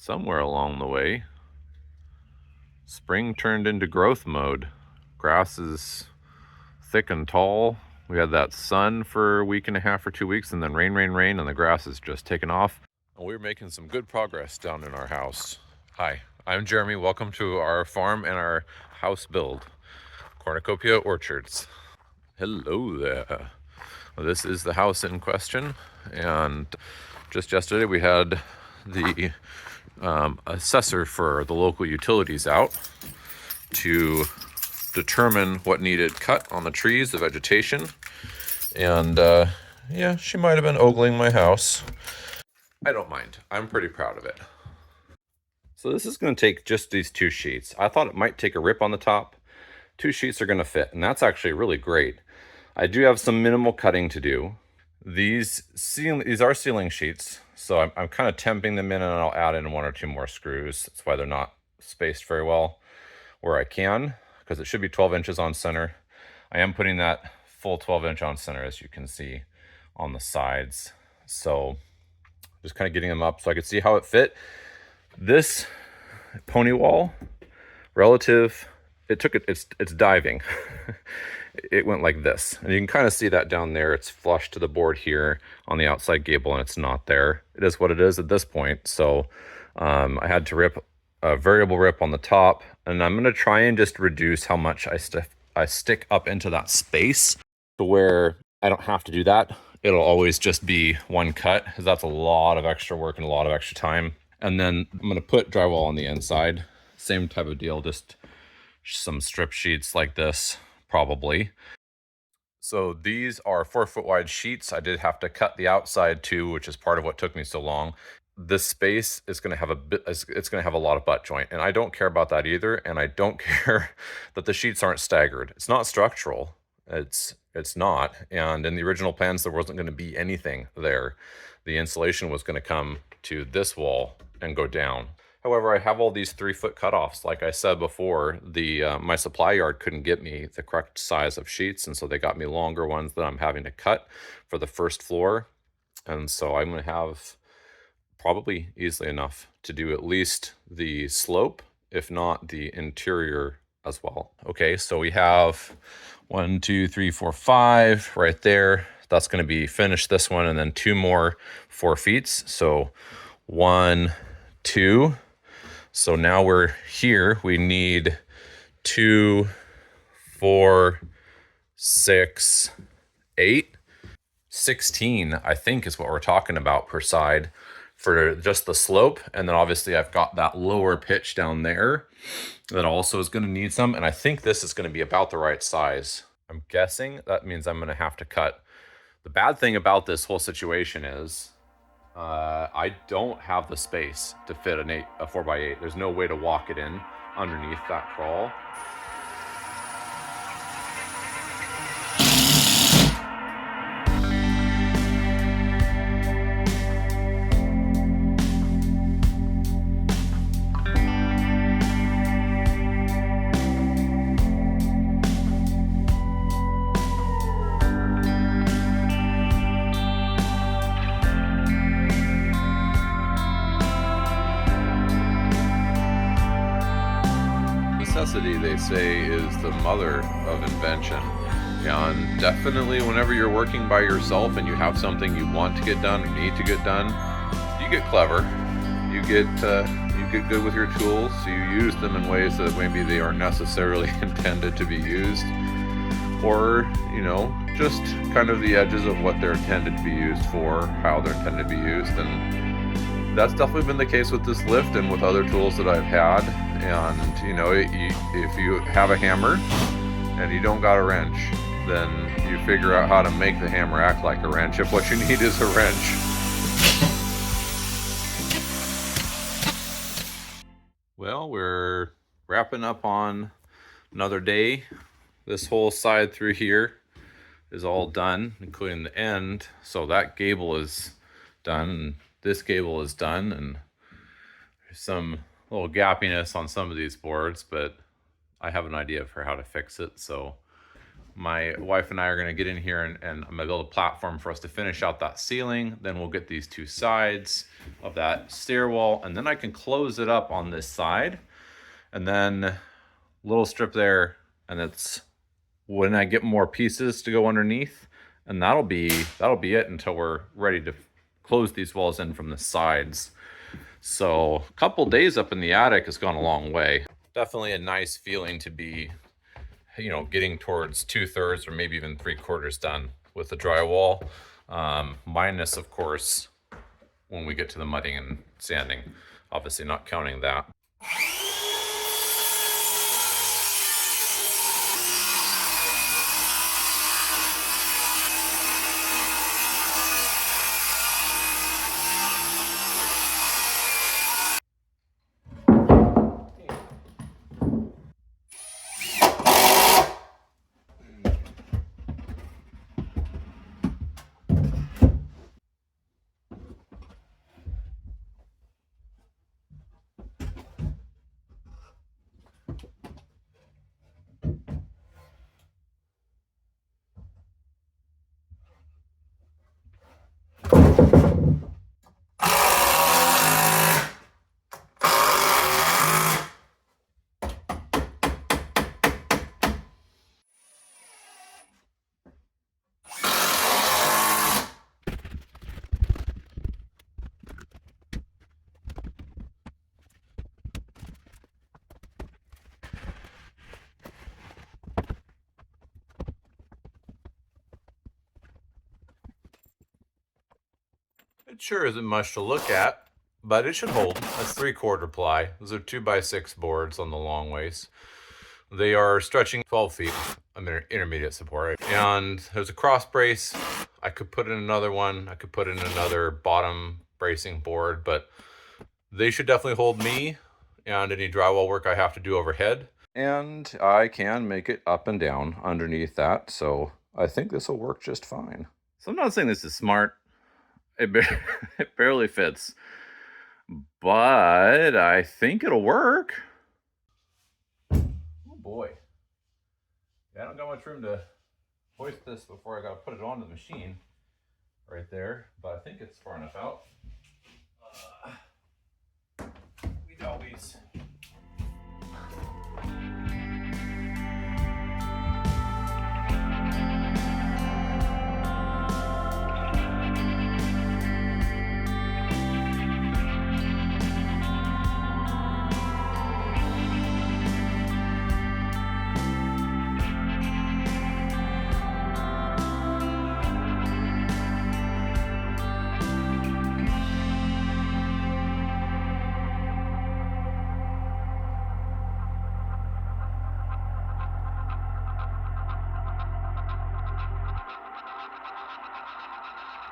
somewhere along the way, spring turned into growth mode. Grass is thick and tall. We had that sun for a week and a half or 2 weeks, and then rain, and the grass is just taken off. And we're making some good progress down in our house. Hi, I'm Jeremy. Welcome to our farm and our house build, Cornucopia Orchards. Hello there. Well, this is the house in question, and just yesterday we had the assessor for the local utilities out to determine what needed cut on the trees, the vegetation, and yeah, she might have been ogling my house. I don't mind. I'm pretty proud of it. So this is going to take just these 2 sheets. I thought it might take a rip on the top. 2 sheets are going to fit, and that's actually really great. I do have some minimal cutting to do. These are ceiling sheets, so I'm kind of temping them in, and I'll add in 1 or 2 more screws. That's why they're not spaced very well where I can, because it should be 12 inches on center. I am putting that full 12-inch on center, as you can see on the sides. So just kind of getting them up so I could see how it fit. This pony wall, it's diving. It went like this, and you can kind of see that down there. It's flush to the board here on the outside gable, and it's not there. It is what it is at this point. So I had to rip a variable rip on the top, and I'm going to try and just reduce how much I stick up into that space to where I don't have to do that. It'll always just be 1 cut, because that's a lot of extra work and a lot of extra time. And then I'm going to put drywall on the inside. Same type of deal, just some strip sheets like this, probably. So these are 4-foot wide sheets. I did have to cut the outside too, which is part of what took me so long. This space is going to have it's going to have a lot of butt joint, and I don't care about that either. And I don't care that the sheets aren't staggered. It's not structural. It's not. And in the original plans, there wasn't going to be anything there. The insulation was going to come to this wall and go down. However, I have all these 3-foot cutoffs. Like I said before, my supply yard couldn't get me the correct size of sheets, and so they got me longer ones that I'm having to cut for the first floor. And so I'm going to have probably easily enough to do at least the slope, if not the interior as well. Okay, so we have 1, 2, 3, 4, 5 right there. That's going to be finished, this one, and then 2 more 4 feet. So 1, 2. So now we're here. We need 2, 4, 6, 8, 16, I think is what we're talking about per side for just the slope. And then obviously I've got that lower pitch down there that also is going to need some. And I think this is going to be about the right size. I'm guessing that means I'm going to have to cut. The bad thing about this whole situation is I don't have the space to fit a 4x8. There's no way to walk it in underneath that crawl. Necessity, they say, is the mother of invention. And definitely whenever you're working by yourself and you have something you want to get done or need to get done, you get clever. You get good with your tools. You use them in ways that maybe they aren't necessarily intended to be used, or just kind of the edges of what they're intended to be used for, how they're intended to be used. And that's definitely been the case with this lift and with other tools that I've had. And if you have a hammer and you don't got a wrench, then you figure out how to make the hammer act like a wrench if what you need is a wrench. Well, we're wrapping up on another day. This whole side through here is all done, including the end. So that gable is done, and this gable is done, and there's some little gappiness on some of these boards, but I have an idea for how to fix it. So My wife and I are gonna get in here and I'm gonna build a platform for us to finish out that ceiling. Then we'll get these two sides of that stair wall, and then I can close it up on this side. And then little strip there, and it's when I get more pieces to go underneath, and that'll be it until we're ready to close these walls in from the sides. So a couple days up in the attic has gone a long way. Definitely a nice feeling to be, you know, getting towards 2/3 or maybe even 3/4 done with the drywall. Minus, of course, when we get to the mudding and sanding, obviously not counting that. It sure isn't much to look at, but it should hold. That's 3/4 ply. Those are 2x6 boards on the long ways. They are stretching 12 feet. I'm in intermediate support. And there's a cross brace. I could put in another one. I could put in another bottom bracing board, but they should definitely hold me and any drywall work I have to do overhead. And I can make it up and down underneath that. So I think this will work just fine. So I'm not saying this is smart. It barely fits, but I think it'll work. Oh boy. Yeah, I don't got much room to hoist this before I gotta put it on the machine right there, but I think it's far enough out. We'd always.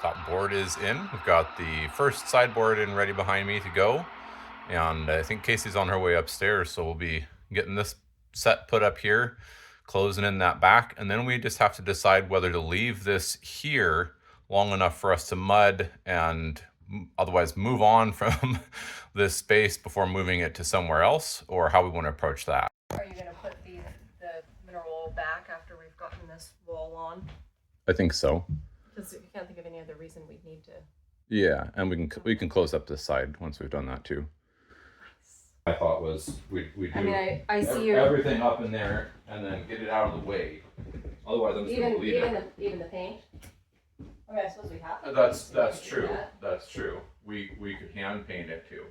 Top board is in. We've got the first sideboard in ready behind me to go. And I think Casey's on her way upstairs, so we'll be getting this set put up here, closing in that back. And then we just have to decide whether to leave this here long enough for us to mud and otherwise move on from this space before moving it to somewhere else, or how we want to approach that. Are you going to put the mineral wool back after we've gotten this wall on? I think so. Because you can't think of any other reason we'd need to. Yeah, and we can close up this side once we've done that too. I thought was we do. I mean, I see your everything up in there and then get it out of the way. Otherwise, I'm just going to leave it. Even the paint. I mean, I suppose we have to. That's true. That's true. We could hand paint it too.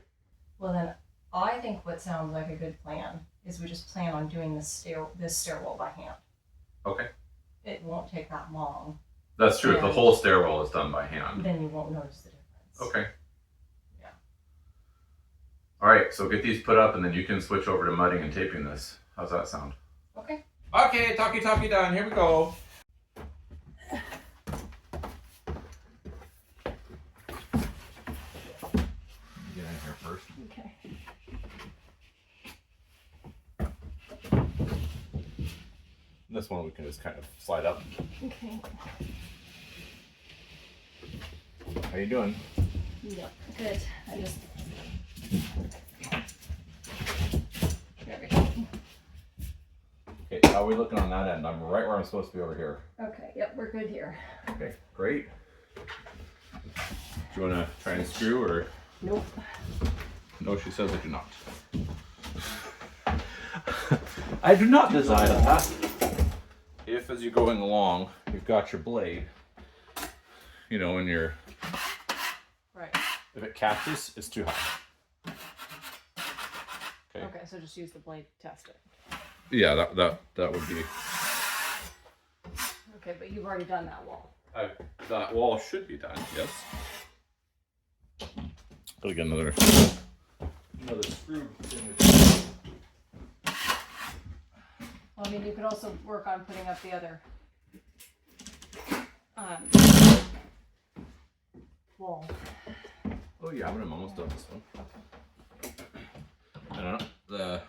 Well, then I think what sounds like a good plan is we just plan on doing this stairwell by hand. Okay. It won't take that long. That's true. The whole stairwell is done by hand. Then you won't notice the difference. Okay. Yeah. All right. So get these put up, and then you can switch over to mudding and taping this. How's that sound? Okay. Okay. Talkie done. Here we go. Get in here first. Okay. This one we can just kind of slide up. Okay. How you doing? Yeah, good. I just. There we go. Okay, How are we looking on that end? I'm right where I'm supposed to be over here. Okay, yep, we're good here. Okay, great. Do you want to try and screw or? Nope. No, she says I do not. I do not desire that. If as you're going along, you've got your blade, you know, and you're, Right. if it catches, it's too high. Okay. Okay, so just use the blade to test it. Yeah, that would be. Okay, but you've already done that wall. That wall should be done. Yes. Gotta get another screw. Well, I mean, you could also work on putting up the other wall. Oh yeah, but I'm almost done this one. I don't know.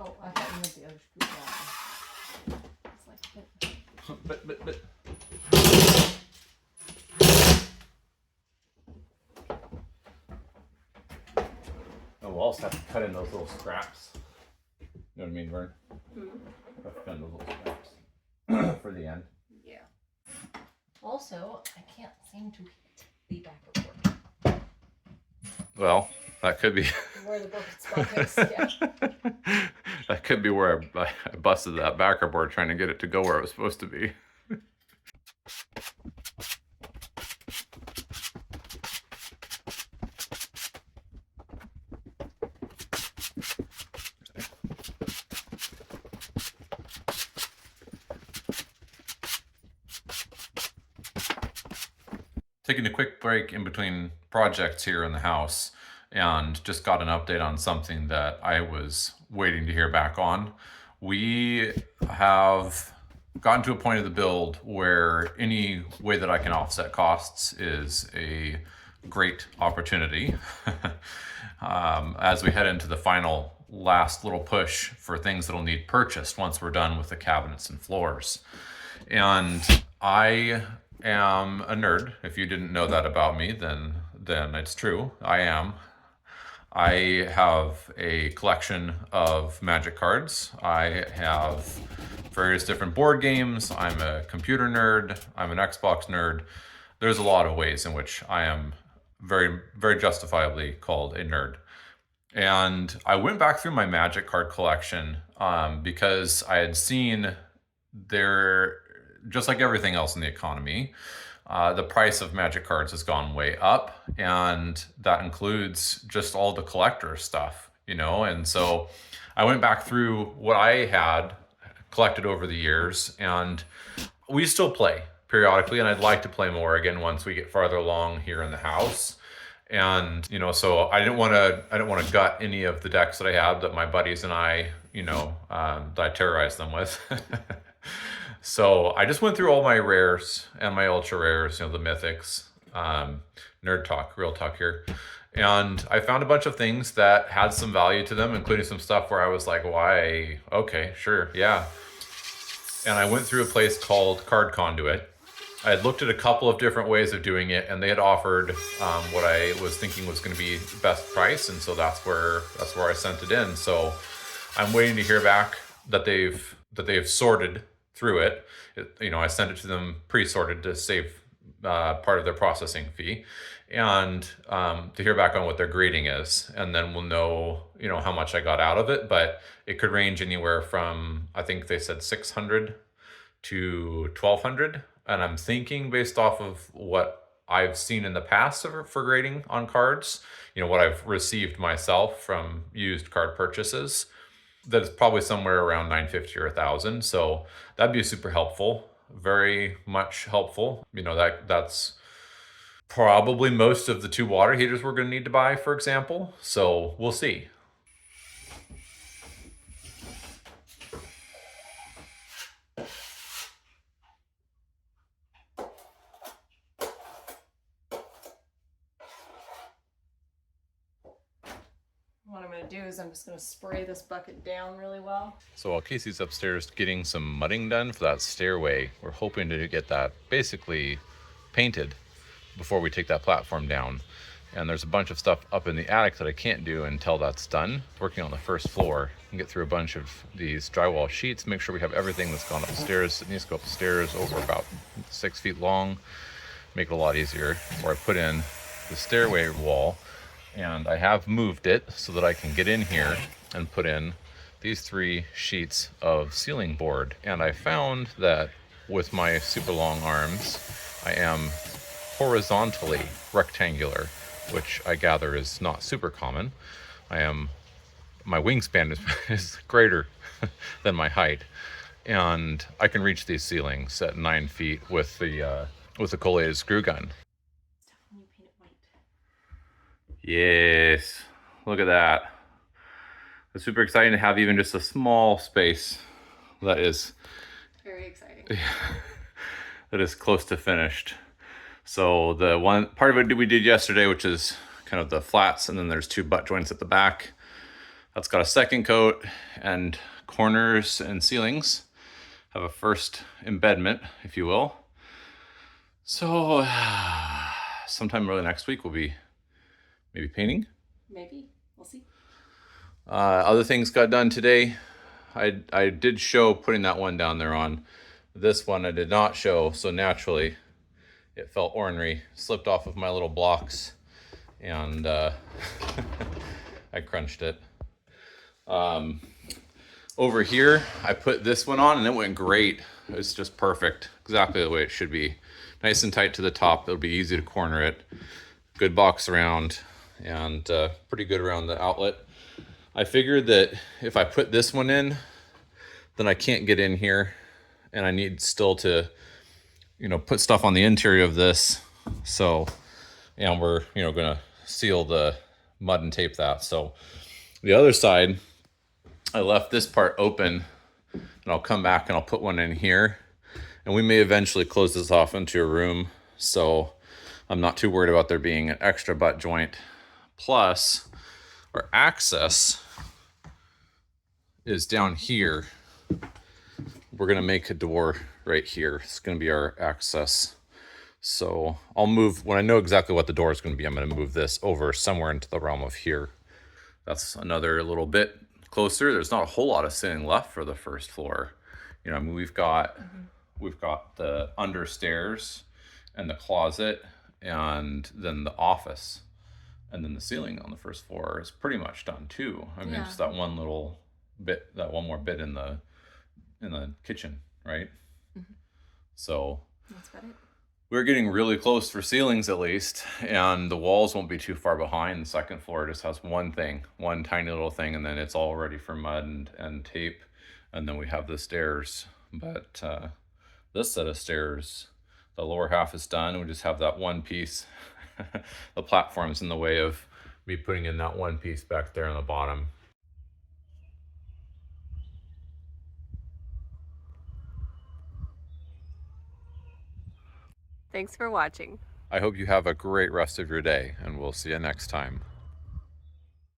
Oh, I thought you meant the other screw down. It's like But. Oh, we'll also have to cut in those little scraps. You know what I mean, Vern? Mm-hmm. Have to cut in those little scraps for the end. Yeah. Also, I can't seem to hit the backer board. Well, that could be. Where the broken spot is, yeah. That could be where I busted that backer board trying to get it to go where it was supposed to be. Taking a quick break in between projects here in the house and just got an update on something that I was waiting to hear back on. We have gotten to a point of the build where any way that I can offset costs is a great opportunity as we head into the final last little push for things that'll need purchased once we're done with the cabinets and floors. And I am a nerd. If you didn't know that about me, then it's true. I am. I have a collection of Magic cards. I have various different board games. I'm a computer nerd. I'm an Xbox nerd. There's a lot of ways in which I am very, very justifiably called a nerd. And I went back through my Magic card collection because I had seen there, just like everything else in the economy, the price of Magic cards has gone way up, and that includes just all the collector stuff, you know? And so I went back through what I had collected over the years, and we still play periodically, and I'd like to play more again once we get farther along here in the house. And, you know, so I didn't want to gut any of the decks that I had that my buddies and I, you know, that I terrorized them with. So I just went through all my rares and my ultra rares, you know, the mythics, nerd talk, real talk here. And I found a bunch of things that had some value to them, including some stuff where I was like, why? Okay, sure, yeah. And I went through a place called Card Conduit. I had looked at a couple of different ways of doing it, and they had offered what I was thinking was going to be the best price, and so that's where I sent it in. So I'm waiting to hear back that they've sorted through it. You know, I sent it to them pre-sorted to save part of their processing fee, and to hear back on what their grading is, and then we'll know, you know, how much I got out of it. But it could range anywhere from, I think they said 600 to 1200, and I'm thinking based off of what I've seen in the past for grading on cards, you know, what I've received myself from used card purchases, that it's probably somewhere around 950 or 1,000. So that'd be super helpful, very much helpful. You know, that's probably most of the 2 water heaters we're going to need to buy, for example. So we'll see. What I'm going to do is I'm just going to spray this bucket down really well. So while Casey's upstairs getting some mudding done for that stairway, we're hoping to get that basically painted before we take that platform down. And there's a bunch of stuff up in the attic that I can't do until that's done. Working on the first floor and get through a bunch of these drywall sheets, make sure we have everything that's gone upstairs. It needs to go upstairs over about 6 feet long, make it a lot easier. Or I put in the stairway wall, and I have moved it so that I can get in here and put in these 3 sheets of ceiling board. And I found that with my super long arms, I am horizontally rectangular, which I gather is not super common. My wingspan is greater than my height, and I can reach these ceilings at 9 feet with the collated screw gun. Yes, look at that. It's super exciting to have even just a small space that is Very exciting. that is close to finished. So the one part of it we did yesterday, which is kind of the flats, and then there's 2 butt joints at the back. That's got a second coat, and corners and ceilings have a first embedment, if you will. So sometime early next week we'll be maybe painting. Maybe. We'll see. Other things got done today. I did show putting that one down there on. This one I did not show, so naturally it felt ornery, slipped off of my little blocks, and I crunched it. Over here, I put this one on and it went great. It's just perfect, exactly the way it should be. Nice and tight to the top. It'll be easy to corner it. Good box around, and pretty good around the outlet. I figured that if I put this one in, then I can't get in here, and I need still to, put stuff on the interior of this. So, and we're, gonna seal the mud and tape that. So the other side, I left this part open, and I'll come back and I'll put one in here, and we may eventually close this off into a room. So I'm not too worried about there being an extra butt joint. Plus, our access is down here. We're gonna make a door right here. It's gonna be our access. So I'll move, when I know exactly what the door is gonna be, I'm gonna move this over somewhere into the realm of here. That's another little bit closer. There's not a whole lot of ceiling left for the first floor. We've got the under stairs and the closet, and then the office, and then the ceiling on the first floor is pretty much done too. Just that one little bit, that one more bit in the kitchen, right? Mm-hmm. So that's about it. We're getting really close for ceilings at least, and the walls won't be too far behind. The second floor just has one tiny little thing, and then it's all ready for mud and tape, and then we have the stairs. But this set of stairs, the lower half is done. We just have that one piece. The platform's in the way of me putting in that one piece back there on the bottom. Thanks for watching. I hope you have a great rest of your day, and we'll see you next time.